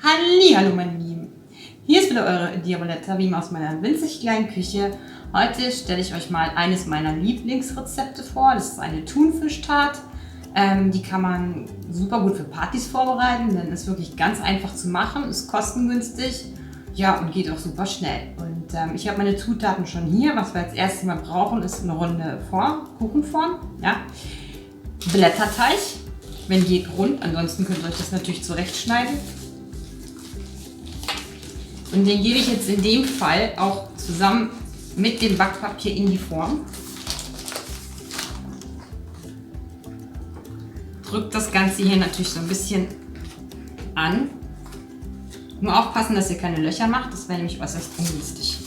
Hallihallo meine Lieben, hier ist wieder eure Diaboletta wie immer aus meiner winzig kleinen Küche. Heute stelle ich euch mal eines meiner Lieblingsrezepte vor. Das ist eine Thunfischtart. Die kann man super gut für Partys vorbereiten, denn ist wirklich ganz einfach zu machen, ist kostengünstig, ja, und geht auch super schnell. Und ich habe meine Zutaten schon hier. Was wir als erstes mal brauchen, ist eine runde Form, Kuchenform, ja. Blätterteig, wenn geht rund, ansonsten könnt ihr euch das natürlich zurechtschneiden. Und den gebe ich jetzt in dem Fall auch zusammen mit dem Backpapier in die Form. Drückt das Ganze hier natürlich so ein bisschen an. Nur aufpassen, dass ihr keine Löcher macht, das wäre nämlich äußerst ungünstig.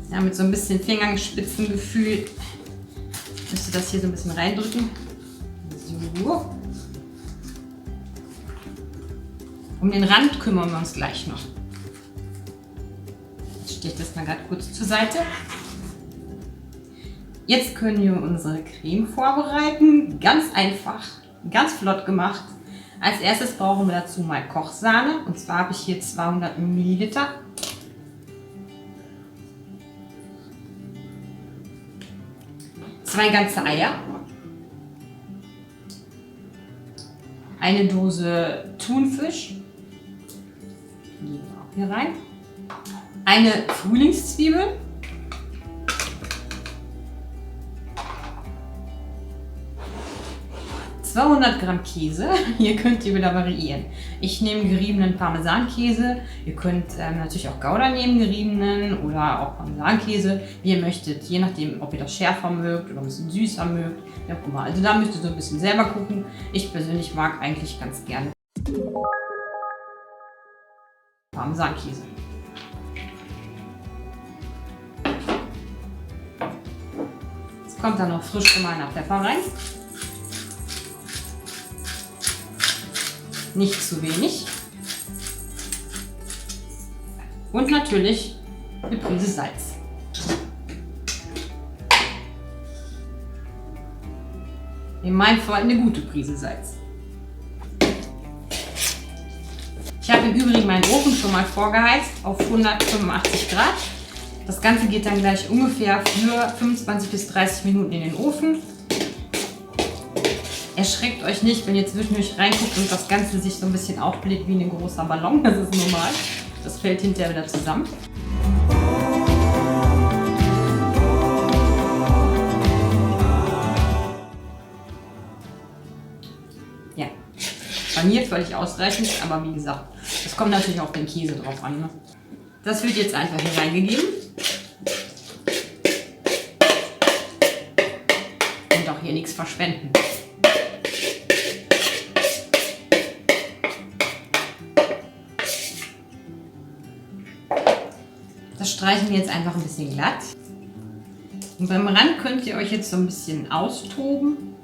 Ja, mit so ein bisschen Fingerspitzengefühl müsst ihr das hier so ein bisschen reindrücken. So. Um den Rand kümmern wir uns gleich noch. Jetzt stehe ich das mal gerade kurz zur Seite. Jetzt können wir unsere Creme vorbereiten. Ganz einfach, ganz flott gemacht. Als erstes brauchen wir dazu mal Kochsahne. Und zwar habe ich hier 200 Milliliter. Zwei ganze Eier. Eine Dose Thunfisch. Die geben wir auch hier rein. Eine Frühlingszwiebel. ...200 Gramm Käse, hier könnt ihr wieder variieren. Ich nehme geriebenen Parmesankäse, ihr könnt natürlich auch Gouda nehmen, geriebenen oder auch Parmesankäse, wie ihr möchtet, je nachdem, ob ihr das schärfer mögt oder ein bisschen süßer mögt, wie auch immer. Also da müsst ihr so ein bisschen selber gucken. Ich persönlich mag eigentlich ganz gerne Parmesankäse. Jetzt kommt da noch frisch gemahlener Pfeffer rein. Nicht zu wenig. Und natürlich eine Prise Salz. In meinem Fall eine gute Prise Salz. Ich habe im Übrigen meinen Ofen schon mal vorgeheizt auf 185 Grad. Das Ganze geht dann gleich ungefähr für 25 bis 30 Minuten in den Ofen. Erschreckt euch nicht, wenn ihr zwischendurch reinguckt und das Ganze sich so ein bisschen aufbläht wie ein großer Ballon. Das ist normal. Das fällt hinterher wieder zusammen. Ja, paniert völlig ausreichend, aber wie gesagt, es kommt natürlich auf den Käse drauf an. Ne? Das wird jetzt einfach hier reingegeben. Und auch hier nichts verschwenden. Das streichen wir jetzt einfach ein bisschen glatt. Und beim Rand könnt ihr euch jetzt so ein bisschen austoben.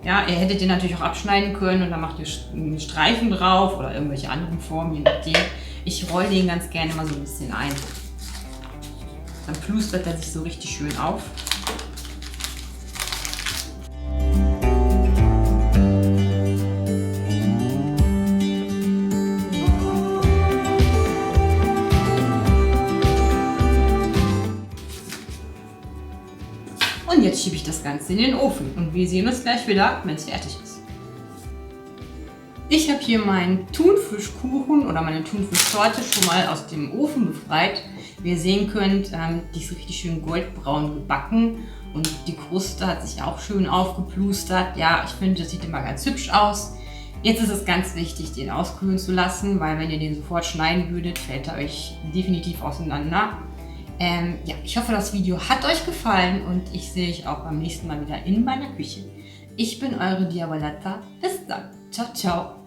Ja, ihr hättet den natürlich auch abschneiden können und dann macht ihr einen Streifen drauf oder irgendwelche anderen Formen, je nachdem. Ich rolle den ganz gerne mal so ein bisschen ein. Dann plustert er sich so richtig schön auf. Und jetzt schiebe ich das Ganze in den Ofen und wir sehen uns gleich wieder, wenn es fertig ist. Ich habe hier meinen Thunfischkuchen oder meine Thunfischtorte schon mal aus dem Ofen befreit. Wie ihr sehen könnt, die ist richtig schön goldbraun gebacken und die Kruste hat sich auch schön aufgeplustert. Ja, ich finde, das sieht immer ganz hübsch aus. Jetzt ist es ganz wichtig, den auskühlen zu lassen, weil wenn ihr den sofort schneiden würdet, fällt er euch definitiv auseinander. Ja, ich hoffe, das Video hat euch gefallen und ich sehe euch auch beim nächsten Mal wieder in meiner Küche. Ich bin eure Diaboletta. Bis dann. Ciao, ciao.